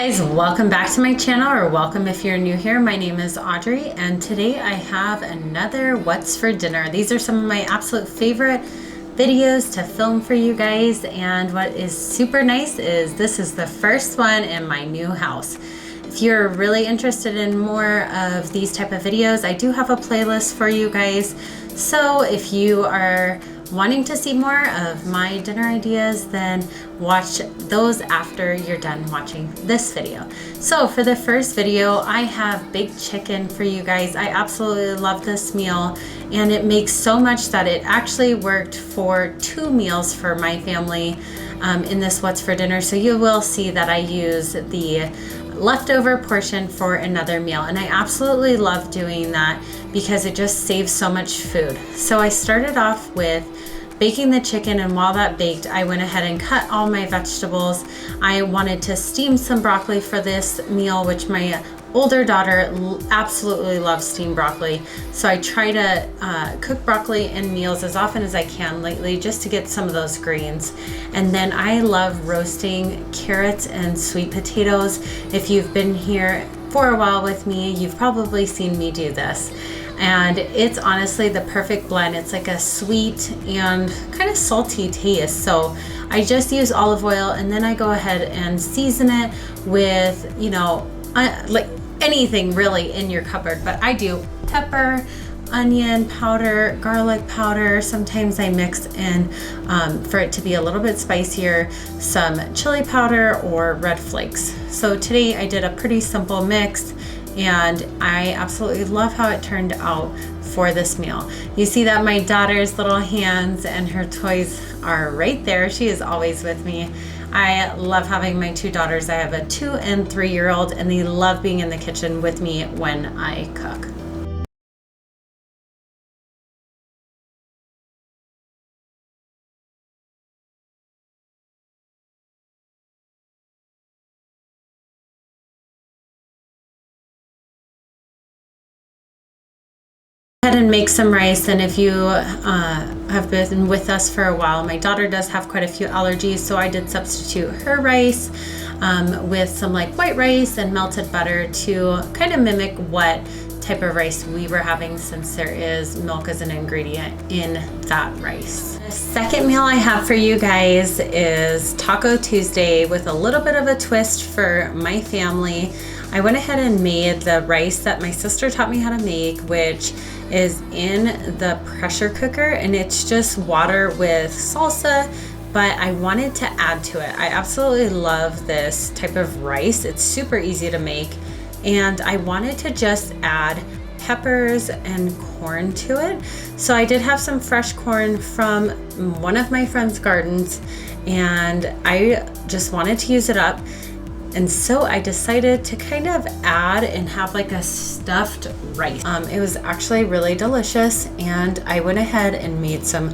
Guys, welcome back to my channel, or welcome if you're new here. My name is Audrey, and today I have another What's for Dinner. These are some of my absolute favorite videos to film for you guys, and what is super nice is this is the first one in my new house. If you're really interested in more of these type of videos, I do have a playlist for you guys. So if you are wanting to see more of my dinner ideas, then watch those after you're done watching this video. So for the first video, I have baked chicken for you guys. I absolutely love this meal, and it makes so much that it actually worked for 2 meals for my family in this What's for Dinner. So you will see that I use the leftover portion for another meal, and I absolutely love doing that because it just saves so much food. So I started off with baking the chicken, and while that baked, I went ahead and cut all my vegetables. I wanted to steam some broccoli for this meal, which my older daughter absolutely loves steamed broccoli. So I try to cook broccoli in meals as often as I can lately, just to get some of those greens. And then I love roasting carrots and sweet potatoes. If you've been here for a while with me, you've probably seen me do this. And it's honestly the perfect blend. It's like a sweet and kind of salty taste. So I just use olive oil, and then I go ahead and season it with, like anything really in your cupboard. But I do pepper, onion powder, garlic powder. Sometimes I mix in, for it to be a little bit spicier, some chili powder or red flakes. So today I did a pretty simple mix, and I absolutely love how it turned out for this meal. You see that my daughter's little hands and her toys are right there. She is always with me. I love having my 2 daughters. I have a 2 and 3-year-old, and they love being in the kitchen with me when I cook. Ahead and make some rice. And if you have been with us for a while, my daughter does have quite a few allergies, so I did substitute her rice with some like white rice and melted butter to kind of mimic what type of rice we were having, since there is milk as an ingredient in that rice. The second meal I have for you guys is Taco Tuesday with a little bit of a twist for my family. I went ahead and made the rice that my sister taught me how to make, which is in the pressure cooker, and it's just water with salsa, but I wanted to add to it. I absolutely love this type of rice. It's super easy to make, and I wanted to just add peppers and corn to it. So I did have some fresh corn from one of my friend's gardens, and I just wanted to use it up. And so I decided to kind of add and have like a stuffed rice. It was actually really delicious, and I went ahead and made some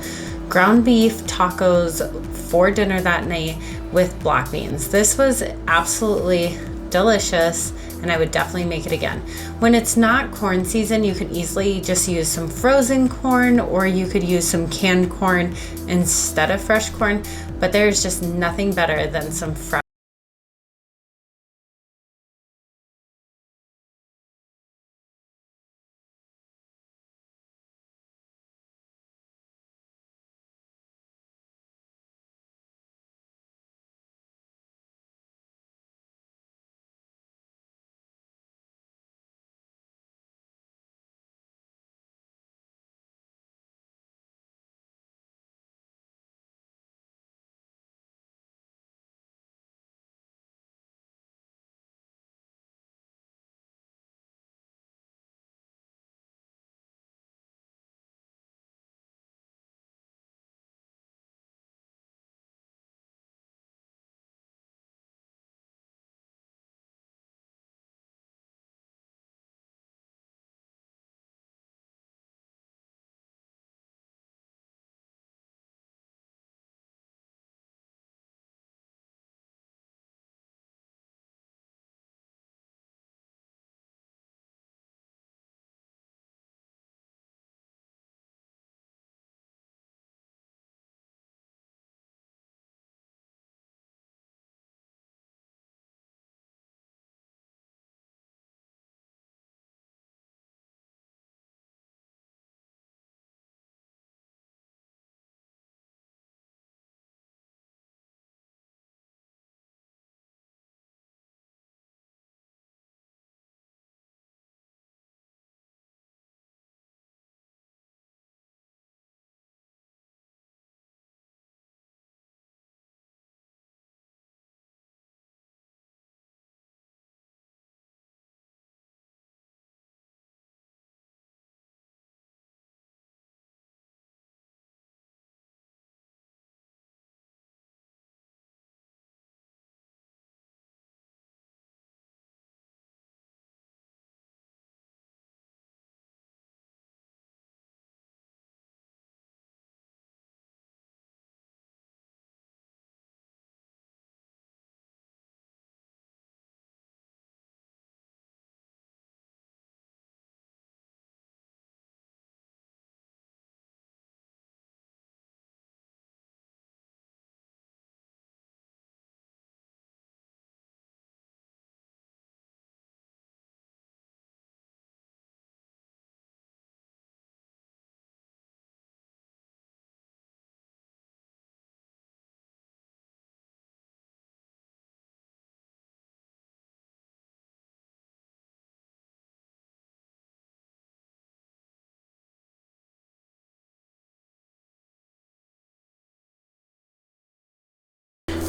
ground beef tacos for dinner that night with black beans. This was absolutely delicious, and I would definitely make it again. When it's not corn season, you can easily just use some frozen corn, or you could use some canned corn instead of fresh corn, but there's just nothing better than some fresh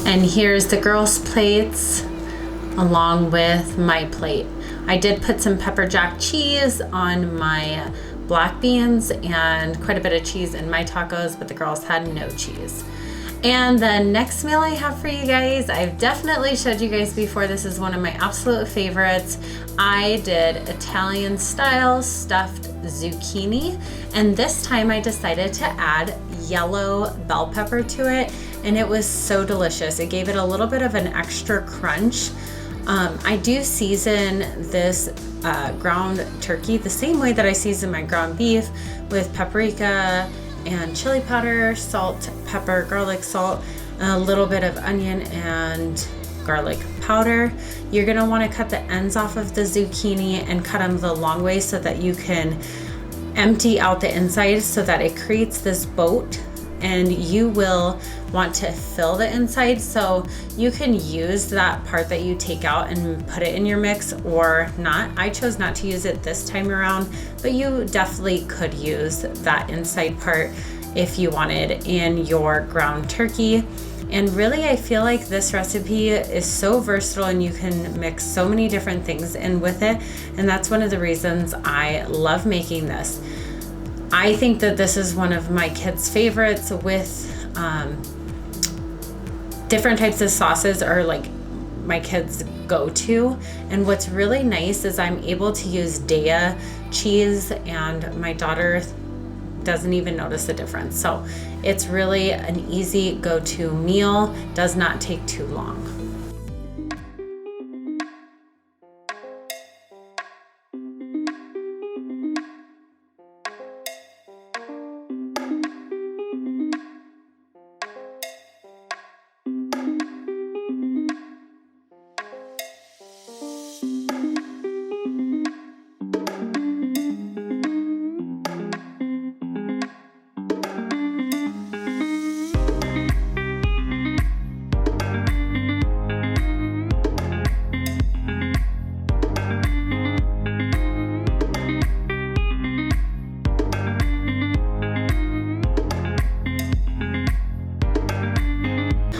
And here's the girls' plates along with my plate. I did put some pepper jack cheese on my black beans and quite a bit of cheese in my tacos, but the girls had no cheese. And the next meal I have for you guys, I've definitely showed you guys before. This is one of my absolute favorites. I did Italian style stuffed zucchini, and this time I decided to add yellow bell pepper to it, and it was so delicious. It gave it a little bit of an extra crunch. I do season this ground turkey the same way that I season my ground beef, with paprika and chili powder, salt, pepper, garlic salt, and a little bit of onion and garlic powder. You're gonna wanna cut the ends off of the zucchini and cut them the long way so that you can empty out the inside so that it creates this boat, and you will want to fill the inside. So you can use that part that you take out and put it in your mix or not. I chose not to use it this time around, but you definitely could use that inside part if you wanted in your ground turkey. And really, I feel like this recipe is so versatile and you can mix so many different things in with it. And that's one of the reasons I love making this. I think that this is one of my kids' favorites, with different types of sauces are like my kids' go-to. And what's really nice is I'm able to use Daiya cheese, and my daughter doesn't even notice the difference. So it's really an easy go-to meal, does not take too long.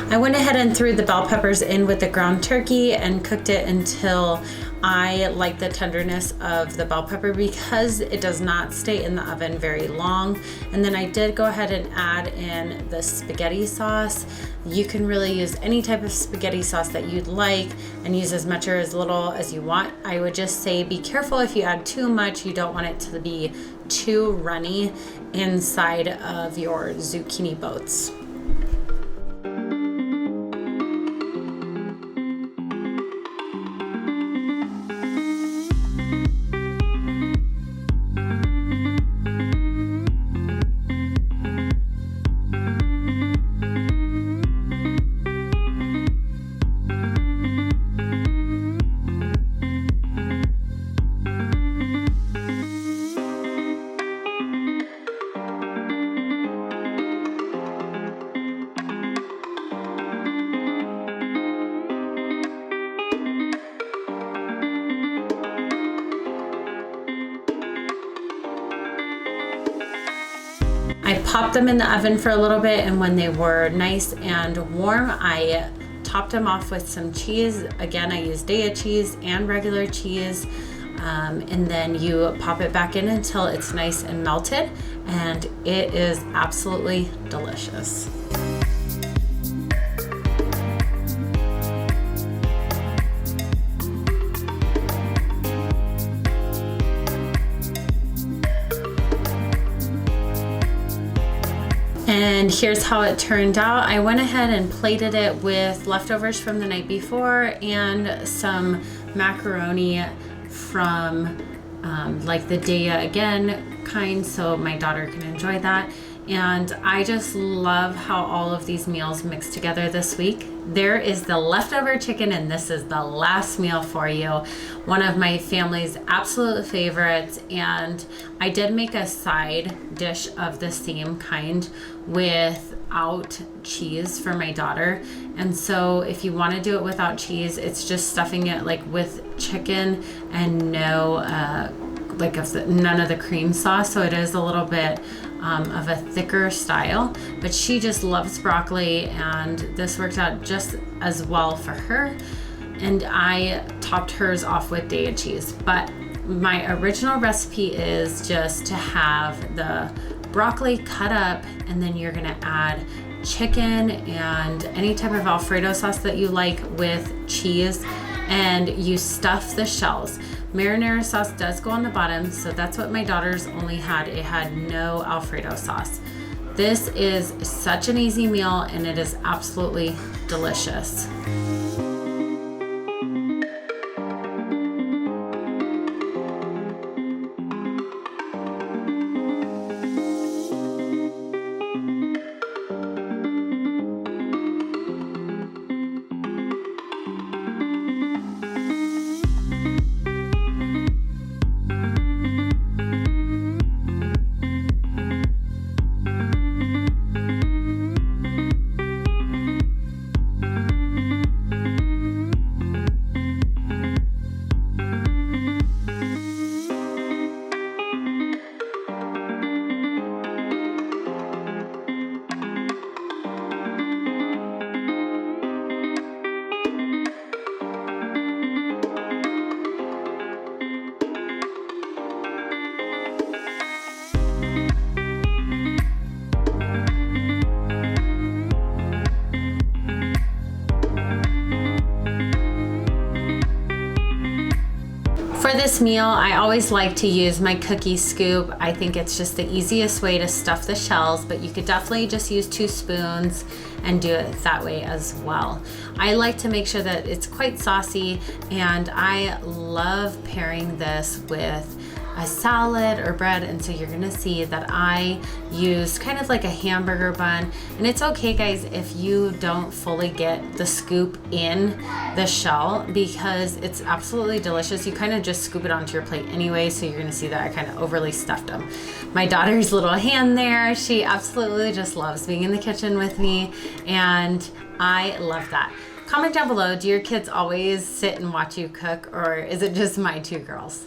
I went ahead and threw the bell peppers in with the ground turkey and cooked it until I like the tenderness of the bell pepper, because it does not stay in the oven very long. And then I did go ahead and add in the spaghetti sauce. You can really use any type of spaghetti sauce that you'd like and use as much or as little as you want. I would just say be careful if you add too much. You don't want it to be too runny inside of your zucchini boats. I popped them in the oven for a little bit, and when they were nice and warm, I topped them off with some cheese. Again, I used Daiya cheese and regular cheese. And then you pop it back in until it's nice and melted, and it is absolutely delicious. And here's how it turned out. I went ahead and plated it with leftovers from the night before and some macaroni from like the Daiya again kind, so my daughter can enjoy that. And I just love how all of these meals mix together this week. There is the leftover chicken, and this is the last meal for you. One of my family's absolute favorites, and I did make a side dish of the same kind without cheese for my daughter. And so if you want to do it without cheese, it's just stuffing it like with chicken and none of the cream sauce. So it is a little bit of a thicker style, but she just loves broccoli, and this worked out just as well for her. And I topped hers off with Daiya cheese. But my original recipe is just to have the broccoli cut up, and then you're gonna add chicken and any type of Alfredo sauce that you like with cheese, and you stuff the shells. Marinara sauce does go on the bottom, so that's what my daughter's only had. It had no Alfredo sauce. This is such an easy meal, and it is absolutely delicious. For this meal, I always like to use my cookie scoop. I think it's just the easiest way to stuff the shells, but you could definitely just use 2 spoons and do it that way as well. I like to make sure that it's quite saucy, and I love pairing this with a salad or bread, and so you're gonna see that I used kind of like a hamburger bun. And it's okay, guys, if you don't fully get the scoop in the shell, because it's absolutely delicious. You kind of just scoop it onto your plate anyway, so you're gonna see that I kind of overly stuffed them. My daughter's little hand there, she absolutely just loves being in the kitchen with me, and I love that. Comment down below, do your kids always sit and watch you cook, or is it just my 2 girls?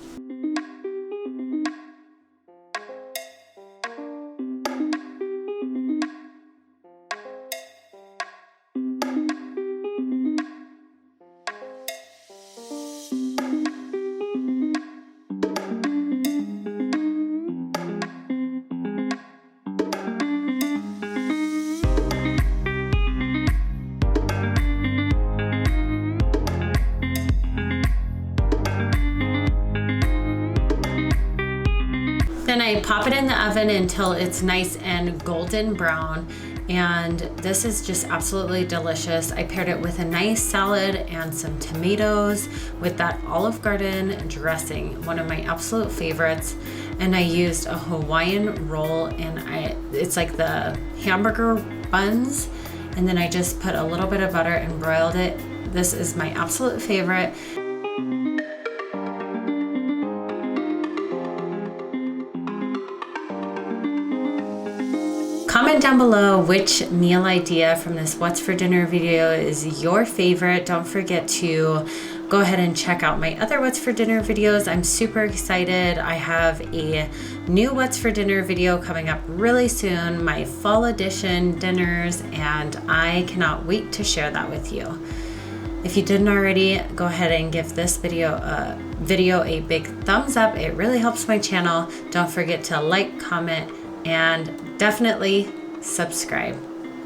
Then I pop it in the oven until it's nice and golden brown, and this is just absolutely delicious. I paired it with a nice salad and some tomatoes with that Olive Garden dressing, one of my absolute favorites. And I used a Hawaiian roll, and it's like the hamburger buns, and then I just put a little bit of butter and broiled it. This is my absolute favorite. Comment down below which meal idea from this What's for Dinner video is your favorite. Don't forget to go ahead and check out my other What's for Dinner videos. I'm super excited. I have a new What's for Dinner video coming up really soon, my fall edition dinners, and I cannot wait to share that with you. If you didn't already, go ahead and give this video a big thumbs up. It really helps my channel. Don't forget to like, comment, and definitely subscribe.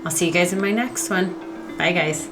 I'll see you guys in my next one. Bye, guys.